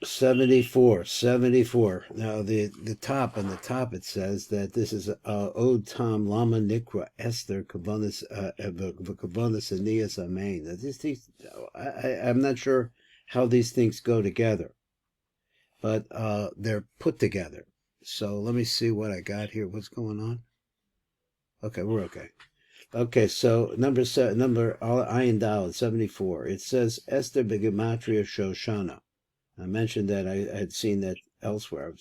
74. Now the top, on the top it says that this is Ode Tam Lamah Nikra Esther Kavanas Aniyas Amen. These I'm not sure how these things go together, but they're put together. So let me see what I got here. What's going on? Okay, we're okay. Okay, so number Ayin Dal 74. It says Esther Begematria Shoshana. I mentioned that I had seen that elsewhere.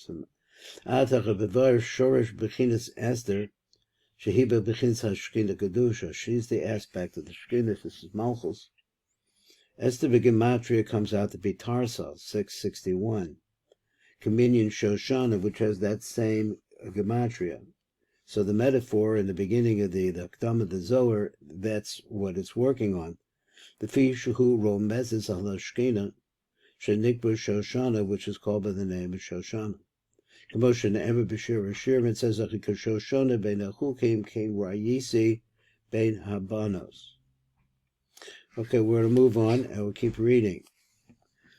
Shorish Bechinas Esther, Shehiba Bechinas HaShekhinah Kedusha. She's the aspect of the Shekhinah. This is Malchus. Esther Begematria comes out to be Tarsa, 661. Communion Shoshana, which has that same gematria. So the metaphor in the beginning of the Kdam of the Zohar, that's what it's working on. The Fishuhu Romezes al Shekhinah, Shenikba Shoshana, which is called by the name of Shoshana. Commotion ever Bashir Ashir, it says Shoshana ben Achukim King Rayisi ben Habanos. Okay, we're going to move on and we'll keep reading.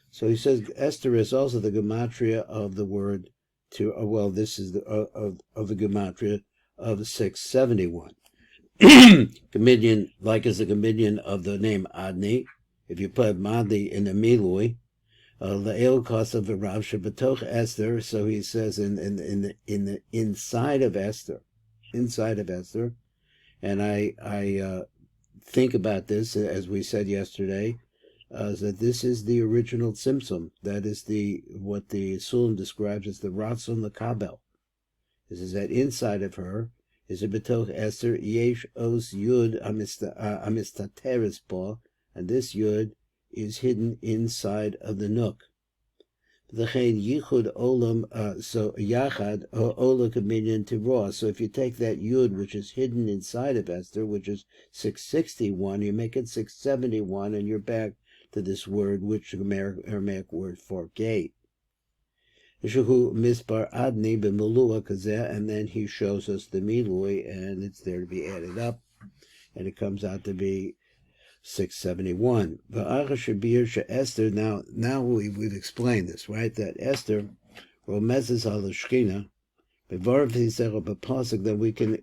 So he says Esther is also the gematria of the word to, this is the of the gematria of 671. Comedian, like as the comedian of the name Adni. If you put Madli in the Milui, La'el Kosav Rav Shabatoch Esther. So he says in the inside of Esther, and I think about this as we said yesterday, that this is the original Tzimtzum. That is what the Sulam describes as the Ratzon L'Kabel. This is that inside of her is a Betoch Esther Yesh Os Yud Amistateres Po, and this Yud is hidden inside of the nook. The Yichud Olam, so Yachad Ola Communion Tirah. So if you take that Yud which is hidden inside of Esther, which is 661, you make it 671, and you're back to this word, which is Aramaic word for gate. Shuhu Mispar Adni b'Melua Kazeh, and then he shows us the Milui, and it's there to be added up, and it comes out to be 671. Esther. Now we've explained this, right? That Esther romezes al Shekhinah. Then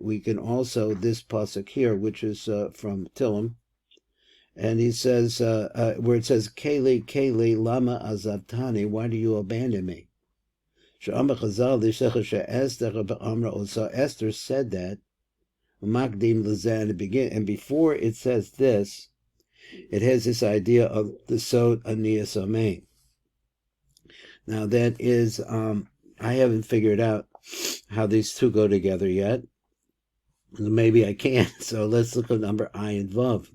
we can also this pasuk here, which is from Tillim, and he says where it says Keili Lamah Azavtani, why do you abandon me? So Esther said that Makdim Lazan in the beginning, and before it says this, it has this idea of the Sod Aniyas Amein. Now that is, I haven't figured out how these two go together yet. Maybe I can. So let's look at number Ayin Vav.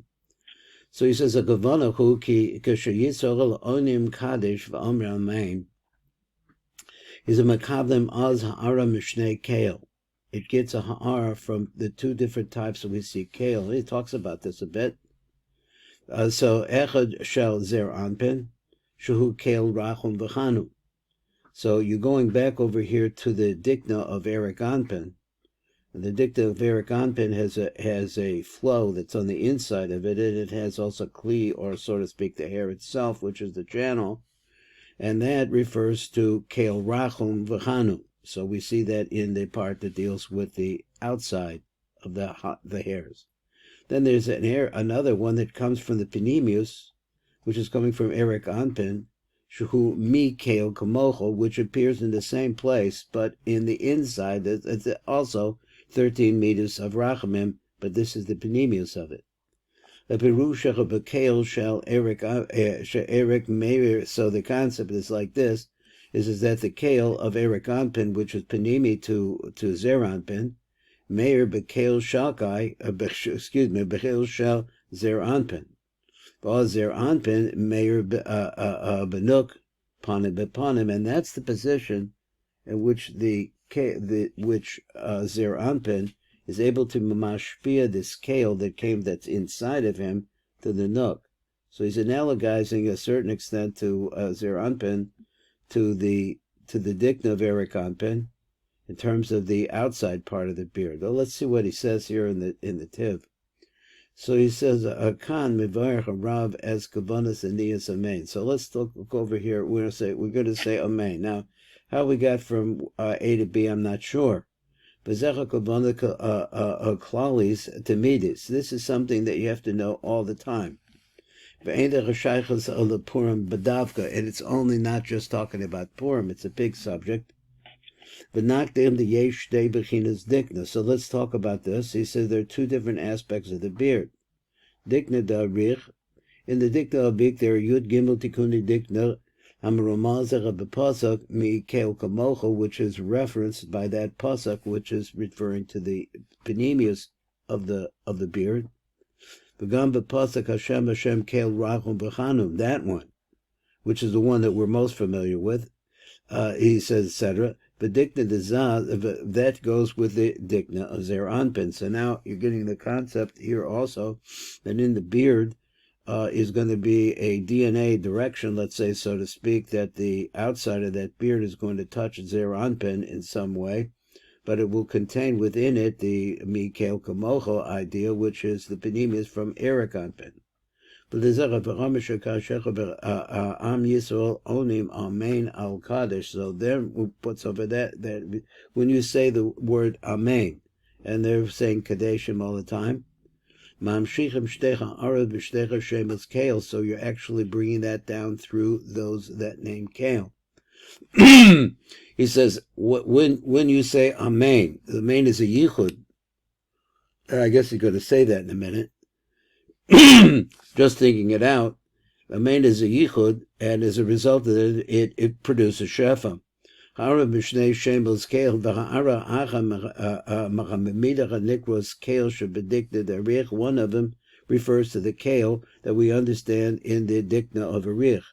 So he says, "A gavanahu ki k'sheyisol onim kadesh v'omer amein is a makablim az ha'ara mishnei kale." It gets a ha'ara from the two different types that we see kale. He talks about this a bit. So echad shel zer anpin, shuhu kale rachum v'chanu. So you're going back over here to the dikna of Eric Anpin. The dikna of Eric Anpin has a flow that's on the inside of it, and it has also kli, or so to speak, the hair itself, which is the channel, and that refers to kale rachum v'chanu. So we see that in the part that deals with the outside of the hairs. Then there's another one that comes from the Penemius, which is coming from Eric Anpin, Shuhu Mi Kale Kamocho, which appears in the same place, but in the inside, it's also 13 meters of Rachamim, but this is the Penemius of it. The Perusha of Kale shall Eric Meir. So the concept is like this: is that the Kale of Eric Anpin, which is Penemi to Zer Anpin, Meir Bekale Shalkai, Bekale Shal Zer Anpin. Zer Anpin, Meir Benuk, Panim Bepanim, and that's the position in which Zer Anpin is able to mashpia this kale that's inside of him to the nook. So he's analogizing a certain extent to Zer Anpin, to the dikna of Eric Anpin, in terms of the outside part of the beard. Well, let's see what he says here in the Tiv. So he says, Kan mivarech Rav as kavanas aniyas amen. So let's look over here. We're going to say amen. Now, how we got from A to B, I'm not sure. Bezecha kavana klalis temidis. This is something that you have to know all the time. And it's only not just talking about Purim. It's a big subject. So let's talk about this. He says there are two different aspects of the beard. Dikna da rich. In the Dikna Abik, there are Yud Gimel Tikuni Dikna Amromazach of the Pasuk Mi Keil Kamocha, which is referenced by that Pasuk, which is referring to the Panemius of the beard. V'gam b'Pasuk Hashem Keil Rachum B'Chanum, that one, which is the one that we're most familiar with. He says, etc. But Dikna Dezah, that goes with the Dikna of Zer Anpin. So now you're getting the concept here also that in the beard is going to be a DNA direction, let's say, so to speak, that the outside of that beard is going to touch Zer Anpin in some way, but it will contain within it the Mikael Kamocho idea, which is the Panemius from Eric Anpin. Am Yisrael Onim Amen Al Kadesh. So there puts over that when you say the word Amen, and they're saying Kadeshim all the time, so you're actually bringing that down through that name Kael. He says when you say Amen, the Amen is a Yichud. I guess you're going to say that in a minute. Just thinking it out, Amen is a yichud, and as a result of it, it produces shefa. One of them refers to the kale that we understand in the dikna of Arich.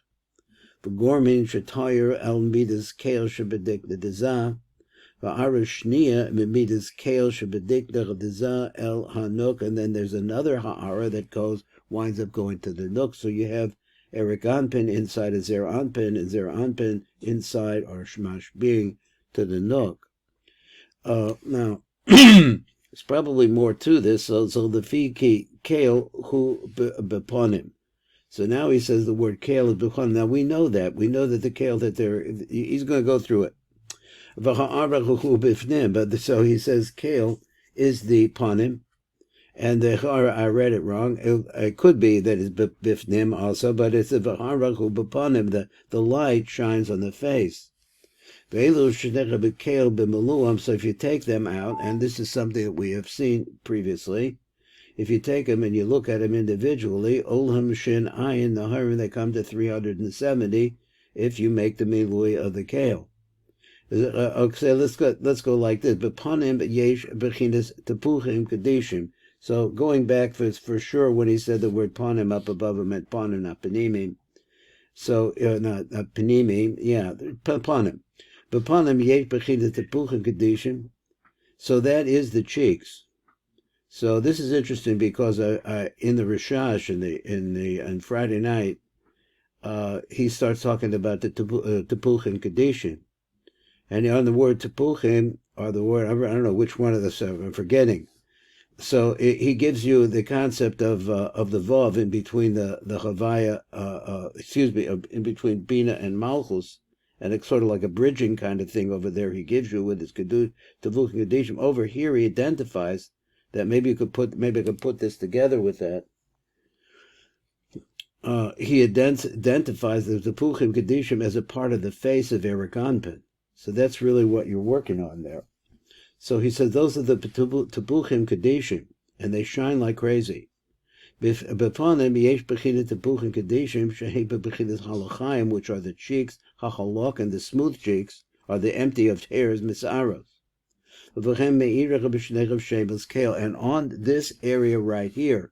Gormin shetayir el midas kale shebedikna dezah. And then there's another ha'ara that winds up going to the nook. So you have Eric Anpin inside of Zer Anpin, and Zer Anpin inside or Shmash being to the nook. Now, there's probably more to this. So the fi kale hu beponim. So now he says the word kale is beponim. Now we know that. We know that the kale that he's going to go through it. But so he says kale is the panim, and the I read it wrong. It could be that it's bifnim also, but it's the v'harachu b'panim. The light shines on the face. So if you take them out, and this is something that we have seen previously, if you take them and you look at them individually, olham shin ayin naharim, they come to 370 if you make the milui of the kale. Okay, let's go like this. B'panim yesh b'chinas tepuchim kadishim. So going back for sure when he said the word panim up above him meant panim, not panimim. So not panimim, yeah, panim. B'panim yesh b'chinas tepuchim kadishim. So that is the cheeks. So this is interesting because in the Rishash in Friday night, he starts talking about the tepuchim kadishim. And on the word tepuchim, or the word, I don't know which one of the seven, I'm forgetting. So he gives you the concept of the vav in between the Havaya, in between Bina and Malchus, and it's sort of like a bridging kind of thing over there he gives you with his tepuchim kadishim. Over here he identifies that maybe I could put this together with that. He identifies the tepuchim kadishim as a part of the face of Eric Anpin. So that's really what you're working on there. So he says those are the tepuchim kadishim, and they shine like crazy. B'panim yesh b'chinas tepuchim kadishim shehi b'chinas halachayim, which are the cheeks, hachalok, and the smooth cheeks are the empty of hairs, misaros. And on this area right here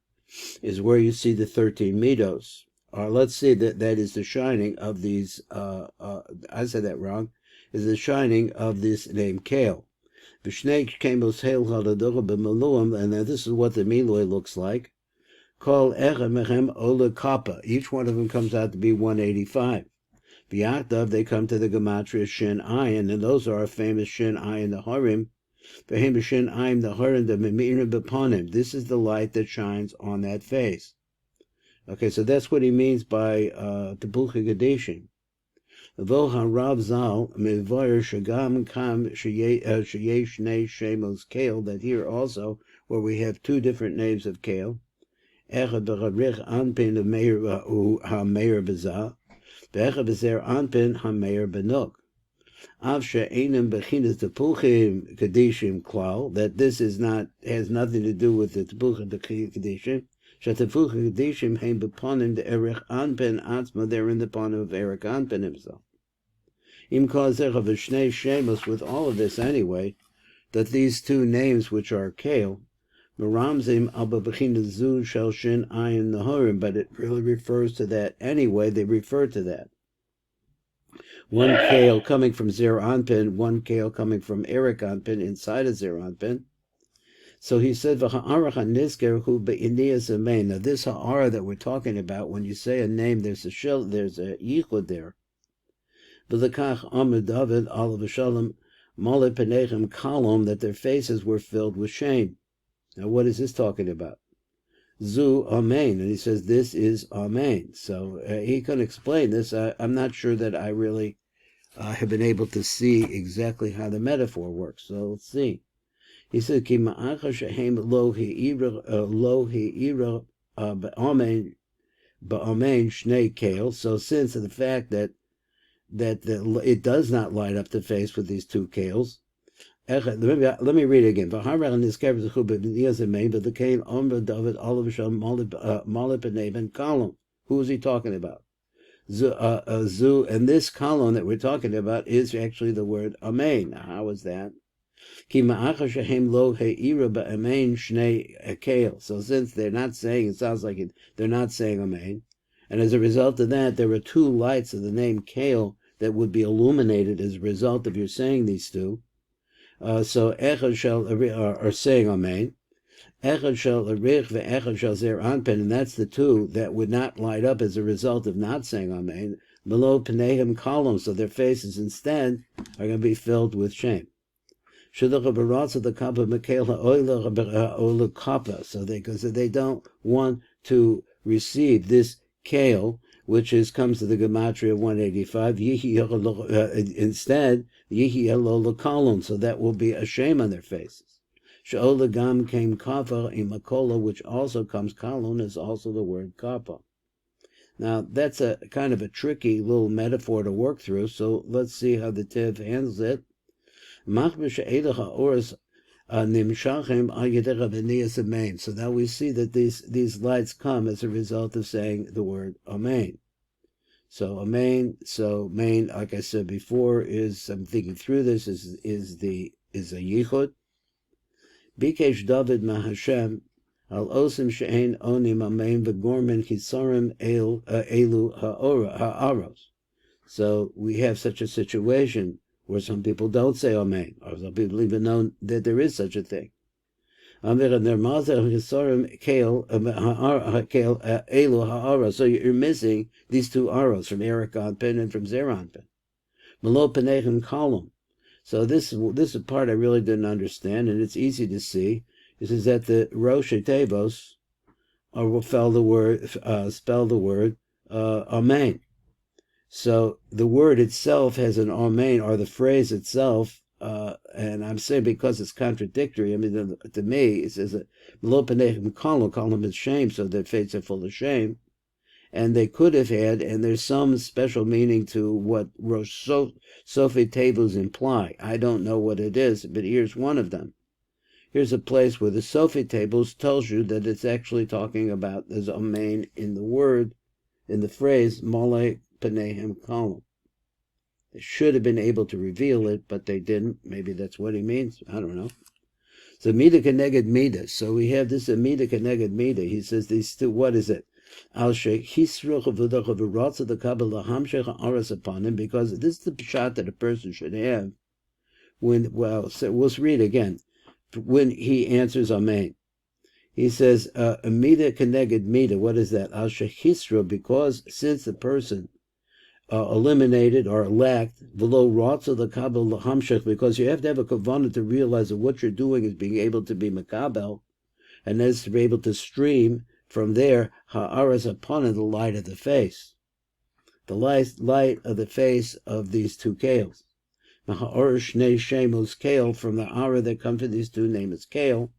is where you see the 13 midos. Or let's see that is the shining of these. I said that wrong. Is the shining of this name Kale. And now this is what the Miloi looks like. Each one of them comes out to be 185. They come to the Gematria Shin Ayin, and those are our famous Shin Ayin, the Harim, This is the light that shines on that face. Okay, so that's what he means by Tepucha Gadeshim. Rav Zal Mevar Shagam Kam Sheyesh Ne Shemos Kale, that here also, where we have two different names of Kale, Echad B'Charich Anpin HaMeir B'Zah, V'Echad B'Zer Anpin HaMeir B'Nuk. Av She'enim B'Chinas Tepuchim Kadeshim Klal, that this has nothing to do with the Tepucha Kadeshim. Shetepucha Kadeshim Heim B'Ponim De Erech Anpin Atzma, they're in the ponim of Erech Anpin himself. Im Kazech of Shnei Shemos, with all of this anyway, that these two names which are Kale, Meramzim Abba B'Chinas Zu Shel Shin Ayin Nahorim, but it really refers to that anyway, they refer to that. One Kale coming from Zer Anpin, one Kale coming from Erech Anpin inside of Zer Anpin. So he said, V'ha'arach ha'nizker hu be'iniyas amein. Now this ha'ara that we're talking about, when you say a name, there's a yichud there. V'lekach Amud David, alav v'shalom, maleh penechem kalom, that their faces were filled with shame. Now what is this talking about? Zu amein, and he says this is amein. So he can explain this. I'm not sure that I really have been able to see exactly how the metaphor works. So let's see. He said, "Ki ma'acha shehem lo he'ira ba'amein shnei kale." So since the fact that it does not light up the face with these two kales. Let me read it again. But the kale Omer David Olav Sham Malib and column. Who is he talking about? Zu, and this column that we're talking about is actually the word amein. Now, how is that? So since they're not saying, it sounds like they're not saying amein, and as a result of that, there are two lights of the name Kale that would be illuminated as a result of your saying these two. So echad shall are saying amein, echad shall arich ve'echad shall zer anpen, and that's the two that would not light up as a result of not saying amein. Below penehem columns, so their faces instead are going to be filled with shame. So because they don't want to receive this kale, which comes to the gematria 185, instead so that will be a shame on their faces. She'olagam came kafa imakola, which also comes kalon, is also the word kapa. Now that's a kind of a tricky little metaphor to work through, so let's see how the Tiv handles it. So now we see that these lights come as a result of saying the word amen. So amen, so main, like I said before, I'm thinking through this, is a yichud. Bikesh David Mahashem al osim she'ein onim amen v'gormen chisarim elu ha'aros. So we have such a situation where some people don't say amen, or some people even know that there is such a thing. So you're missing these two aros from Erech Anpin and from Zer Anpin. Malo penechem kolum. So this is a part I really didn't understand, and it's easy to see. This is that the Rosh Tevos spell the word amen. So the word itself has an amen, or the phrase itself, and I'm saying because it's contradictory. I mean, to me, it says that lo penechem kolum is shame, so their faces are full of shame. And they could have had, and there's some special meaning to what Rosh Sofi tables imply. I don't know what it is, but here's one of them. Here's a place where the Sofi tables tells you that it's actually talking about, there's amen in the word, in the phrase, mole penehem kolum. They should have been able to reveal it, but they didn't. Maybe that's what he means. I don't know. So midah keneged midah. So we have this midah keneged midah. He says these two. What is it? Al shehisruch v'dach v'ratza the kabbalah hamshech aras upon him, because this is the pshat that a person should have when. Well, so we'll read again. When he answers amen, he says midah keneged midah. What is that? Al shehisruch, because since the person eliminated or lacked V'lo ratza l'kabel l'hamshech, because you have to have a kavanah to realize that what you're doing is being able to be makabel, and then to be able to stream from there ha'aras upon the light of the face. The light of the face of these two kales. Ha'ar shnei shemos kale, from the ara that come to these two names kale.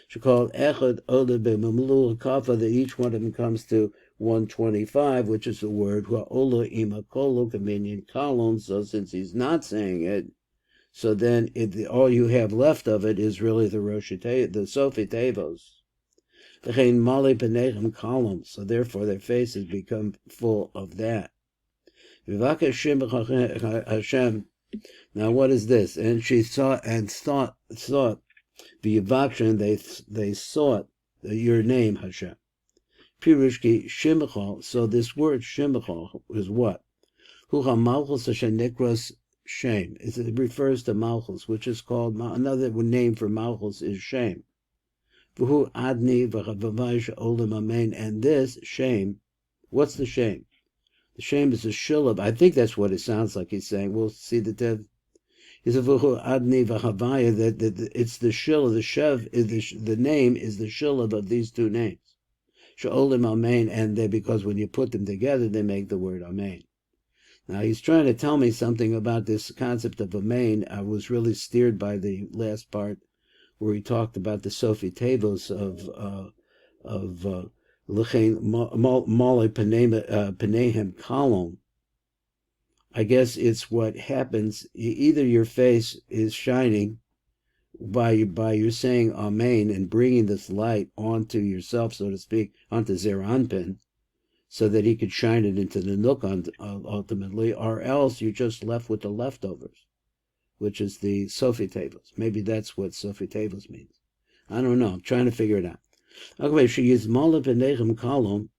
She called echad oda b'mamlu kafa, that each one of them comes to 125, which is the word ha'ola ima kolo kaminion kolon. So since he's not saying it, so then all you have left of it is really the Sofi Tevos. V'chein mali penechem kolon. So therefore their faces become full of that. Hashem. Now what is this? And she sought the Yavakshan, they sought your name, Hashem. Pirushki Shimchal. So this word Shimchal is what? Hucha Malchus Hashem Nikras Shem. It refers to Malchus, which is called, another name for Malchus is Shem. V'hu Adni v'chavavash olam amen. And this Shem, what's the Shem? The Shem is a shilab. I think that's what it sounds like he's saying. We'll see the Tev. He said, "V'hu adni v'havaya," that it's the shilab. The shev is the name is the shilab of these two names. She'olim amen, and because when you put them together, they make the word amen. Now he's trying to tell me something about this concept of amen. I was really steered by the last part where he talked about the Sofi Tevos of L'chein Mali Panehem Kolon. I guess it's what happens. Either your face is shining by you saying Amen and bringing this light onto yourself, so to speak, onto Zeranpin, so that he could shine it into the nook ultimately, or else you're just left with the leftovers, which is the Sofi Tevos. Maybe that's what Sofi Tevos means. I don't know. I'm trying to figure it out. Okay, she is Mala Penechem Kolon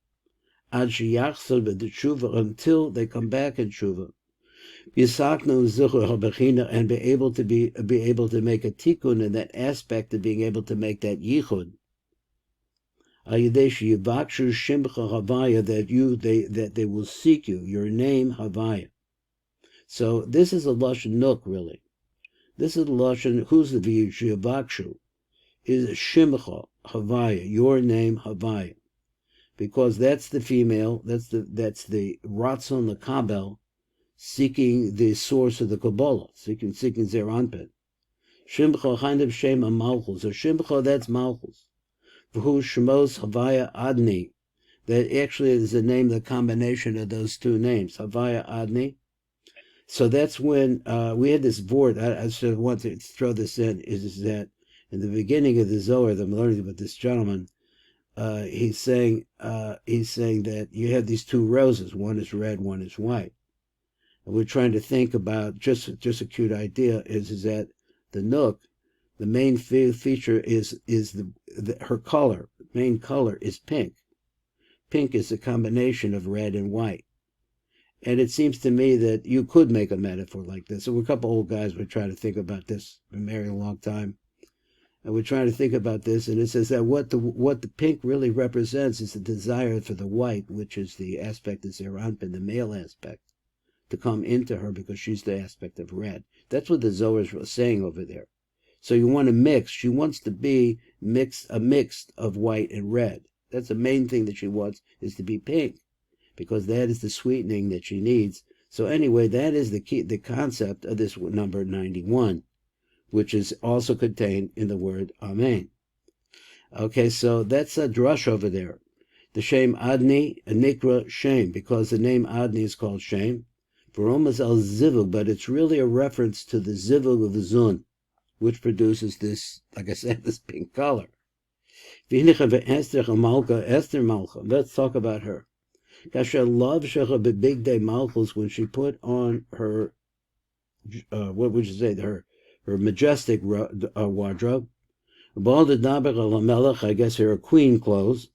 ad sheyachzor b'tshuva, until they come back in tshuva. Yisaknu zucher habechina, and be able to make a tikkun in that aspect of being able to make that yichud. Ayidesh yivakshu shimcha havaya, that they will seek you, your name havaya. So this is a lashon nook, really. This is a lashon who's the yivakshu is shimcha havaya, your name havaya, because that's the female. That's the ratzon l'kabel, seeking the source of the Kabbalah, seeking Zeranpin. Shimcha kind of Shem a Malchus. So Shimcha, that's Malchus. V'hu Shemos Havaya Adni. That actually is the name, the combination of those two names, Havaya Adni. So that's when we had this board. I sort of want to throw this in, is that in the beginning of the Zohar that I'm learning about this gentleman, he's saying that you have these two roses, one is red, one is white. And we're trying to think about, just a cute idea, is that the nook, the main feature is her color. Main color is pink. Pink is a combination of red and white. And it seems to me that you could make a metaphor like this. So we're a couple old guys, we're trying to think about this. Been married a long time. And we're trying to think about this, and it says that what the pink really represents is the desire for the white, which is the aspect of Zeranpin, the male aspect, to come into her, because she's the aspect of red. That's what the Zohar is saying over there. So you want to mix. She wants to be a mix of white and red. That's the main thing that she wants, is to be pink, because that is the sweetening that she needs. So anyway, that is the concept of this number 91, which is also contained in the word Amen. Okay, so that's a drush over there. The Shem Adni, Nikra Shem, because the name Adni is called Shem. Veromas al Zivug, but it's really a reference to the Zivug of the Zun, which produces this, like I said, this pink color. Esther Malcha. Let's talk about her. Kasher love shecha big day Malchus, when she put on her, what would you say, her majestic wardrobe. I guess her queen clothes.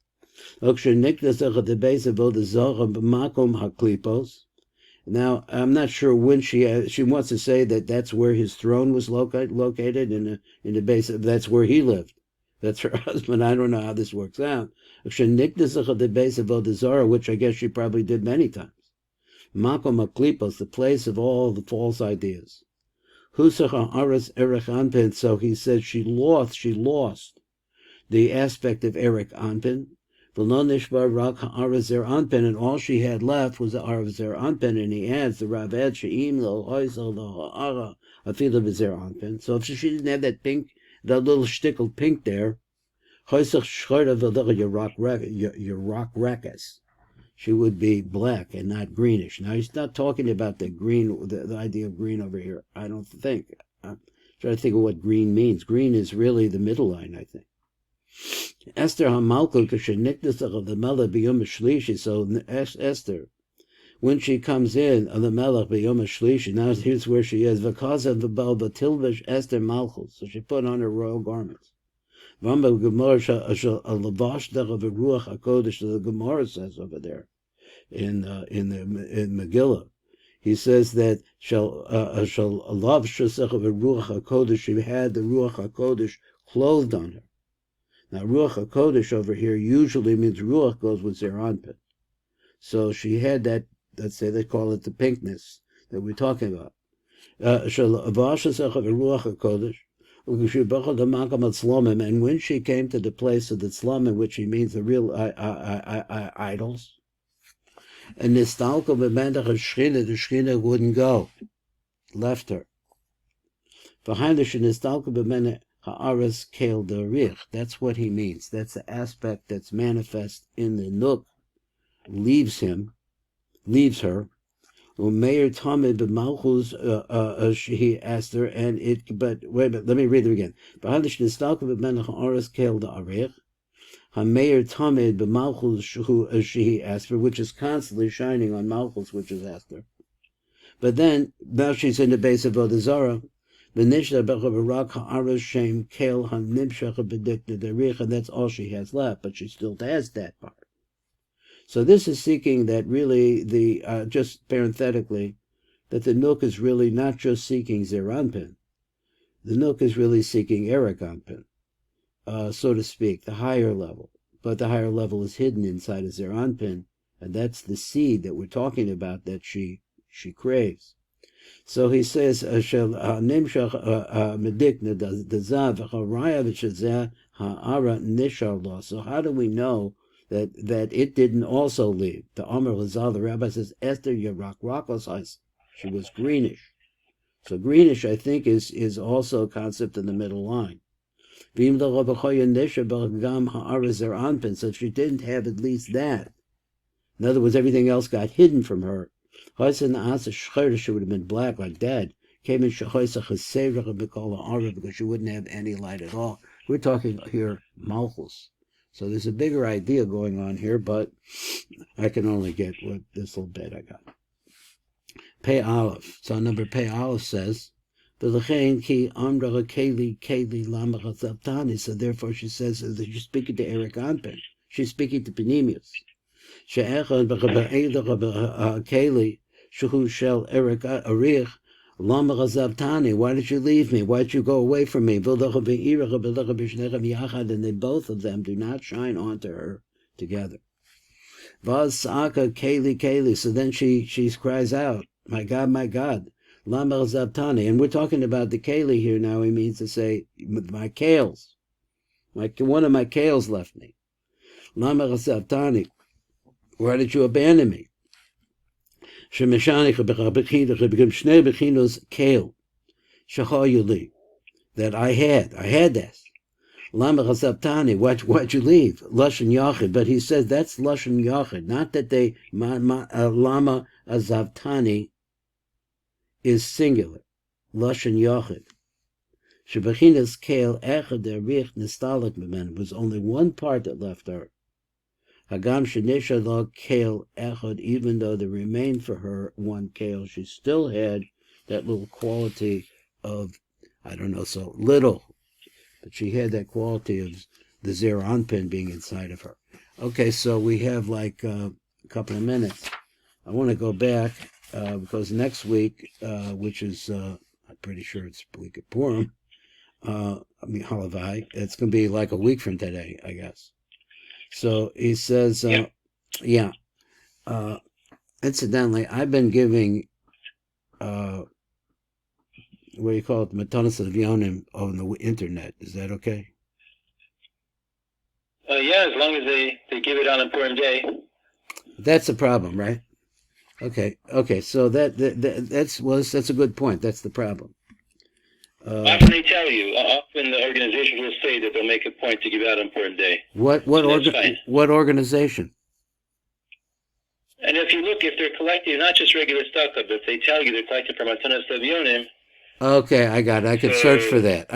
Now, I'm not sure when she wants to say that that's where his throne was located in the base. That's where he lived. That's her husband. I don't know how this works out. The base of Odazara, which I guess she probably did many times. Makom Aklipos, the place of all the false ideas. Husach Aras Erech Anpin, so he said she lost the aspect of Erech Anpin. V'lo rak ha'ara zer anpin, and all she had left was the ara zer anpin, and he adds the Rav Ed she'im lo hoysel lo ha'ara afilu b'zer anpin. So if she didn't have that pink, that little shtickled pink there, hoysel shchorda v'lecha yerak rekas, she would be black and not greenish. Now he's not talking about the green, the idea of green over here. I don't think. I'm trying to think of what green means. Green is really the middle line, I think. Esther Hamalkut Kashaniknasach of the Melech B'Yom Shlishi. So Esther, when she comes in on the Melech B'Yom Shlishi, now here's where she is. V'kazav v'bal v'tilvish Esther Malchus. So she put on her royal garments. V'amba Gemara Lavash Dach Ruach Hakodesh. The Gemara says over there in Megillah. He says that shall love Shasach of Ruach Hakodesh. She had the Ruach Hakodesh clothed on her. Now, Ruach HaKodesh over here usually means Ruach goes with Zer Anpin. So she had that, let's say they call it the pinkness that we're talking about. And when she came to the place of the Slomim, which he means the real idols, and the Shechina wouldn't go, left her. Ha'aras keil derich. That's what he means. That's the aspect that's manifest in the nook. Leaves her. Umeir tamid b'malchus he asked her, and it. But wait a minute. Let me read it again. Ha'aras keil derich. Ha'meir tamid b'malchus she asked her, which is constantly shining on malchus, which is Esther. But then now she's in the base of Vodazara. And that's all she has left, but she still has that part. So this is seeking that really just parenthetically, that the Nook is really not just seeking Zer Anpin. The Nook is really seeking Erech Anpin, so to speak, the higher level. But the higher level is hidden inside of Zer Anpin, and that's the seed that we're talking about that she craves. So he says, so how do we know that it didn't also leave? The Amr Lazal, the rabbi says, Esther Yerak Rakos, she was greenish. So greenish, I think, is also a concept in the middle line. So she didn't have at least that. In other words, everything else got hidden from her. She would have been black like that. Because she wouldn't have any light at all. We're talking here Malchus. So there's a bigger idea going on here, but I can only get what this little bit I got. Pei Aleph. So number Pei Aleph says, so therefore she says that she's speaking to Erech Anpin. She's speaking to Penemius. Keili, Shuhu Shel Erech Arich, Lamah Azavtani, why did you leave me? Why did you go away from me? And then both of them do not shine onto her together. Vaz Saka Keili Keili. So then she cries out, my God, Lamah Azavtani. And we're talking about the Keili here now. He means to say, my kales. One of my kales left me. Lamah Azavtani. Why did you abandon me? That I had that. Lamah Azavtani, why'd you leave? Lashon Yachid, but he says that's Lashon Yachid, not that they, Lamah Azavtani is singular. Lashon Yachid. Shebechinas Keil Echad Erich Nistalik B'men, was only one part that left her. Hagam Shenisha Lo Keil Echad, even though there remained for her one Keil, she still had that little quality of, I don't know, so little, but she had that quality of the Zer Anpin being inside of her. Okay, so we have like a couple of minutes. I want to go back because next week, which is, I'm pretty sure it's week of Purim, Halavai, it's going to be like a week from today, I guess. So he says, Incidentally, I've been giving, what do you call it, Matanas Avionim on the internet. Is that okay? Yeah, as long as they give it on a Purim day. That's the problem, right? Okay. So that's a good point. That's the problem. Often they tell you. Often the organization will say that they'll make a point to give out on Purim day. What organization? And if you look, if they're collecting not just regular stuff, but if they tell you they're collecting from Matanas Avionim. Okay, I got it. I can search for that.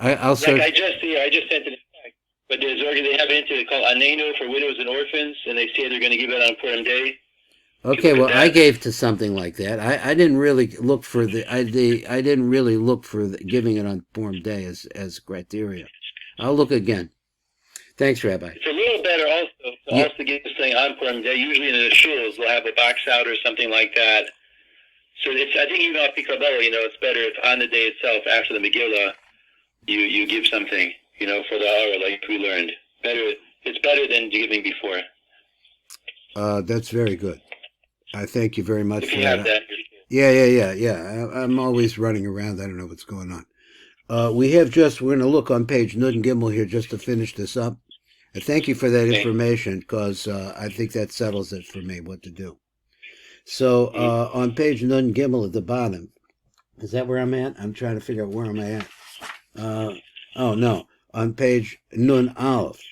I'll search. Like I just sent it. But they have an entity called Anenu for widows and orphans, and they say they're going to give it on Purim day. Okay, well, I gave to something like that. I didn't really look for I didn't really look for giving it on Purim day as criteria. I'll look again. Thanks, Rabbi. It's a little better also to give this thing on Purim day. Usually in the shuls they'll have a box out or something like that. So I think even off Kabbalah, it's better if on the day itself after the Megillah you give something. For the hour, like we learned. It's better than giving before. That's very good. I thank you very much for that. Yeah. I'm always running around. I don't know what's going on. We're going to look on page Nun Gimel here just to finish this up. And thank you for that information, because I think that settles it for me, what to do. So on page Nun Gimel at the bottom, is that where I'm at? I'm trying to figure out where am I at. Oh, no. On page Nun Aleph,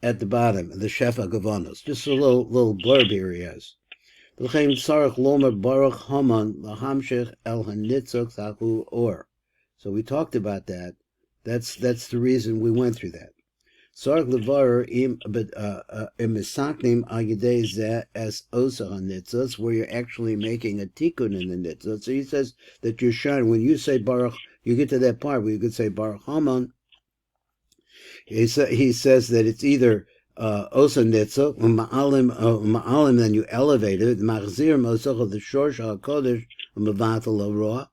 at the bottom, the Shefa Gavonos. Just a little blurb here he has. So we talked about that. That's the reason we went through that. Where you're actually making a tikkun in the nitzot. So he says that you're shine. When you say Baruch, you get to that part where you could say Baruch Haman. He says that it's either osa nitzot, ma'alim, then you elevate it, machzir mosoch the shorsh hakodesh u'mevatel roa.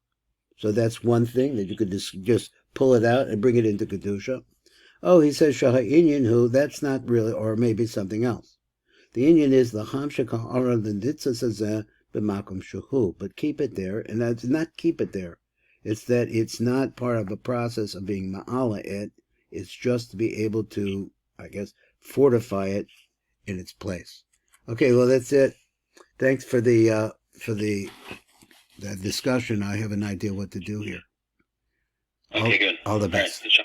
So that's one thing that you could just pull it out and bring it into kedusha. Oh, he says shaha inyan who that's not really, or maybe something else. The inyan is the hamsha ka'ara the nitzah sazeh b'makom shuhu, but keep it there, and that's not keep it there. It's that it's not part of a process of being ma'ala it. It's just to be able to, I guess, fortify it in its place. Okay, well, that's it. Thanks for the discussion. I have an idea what to do here. Okay, good. All the best. Right.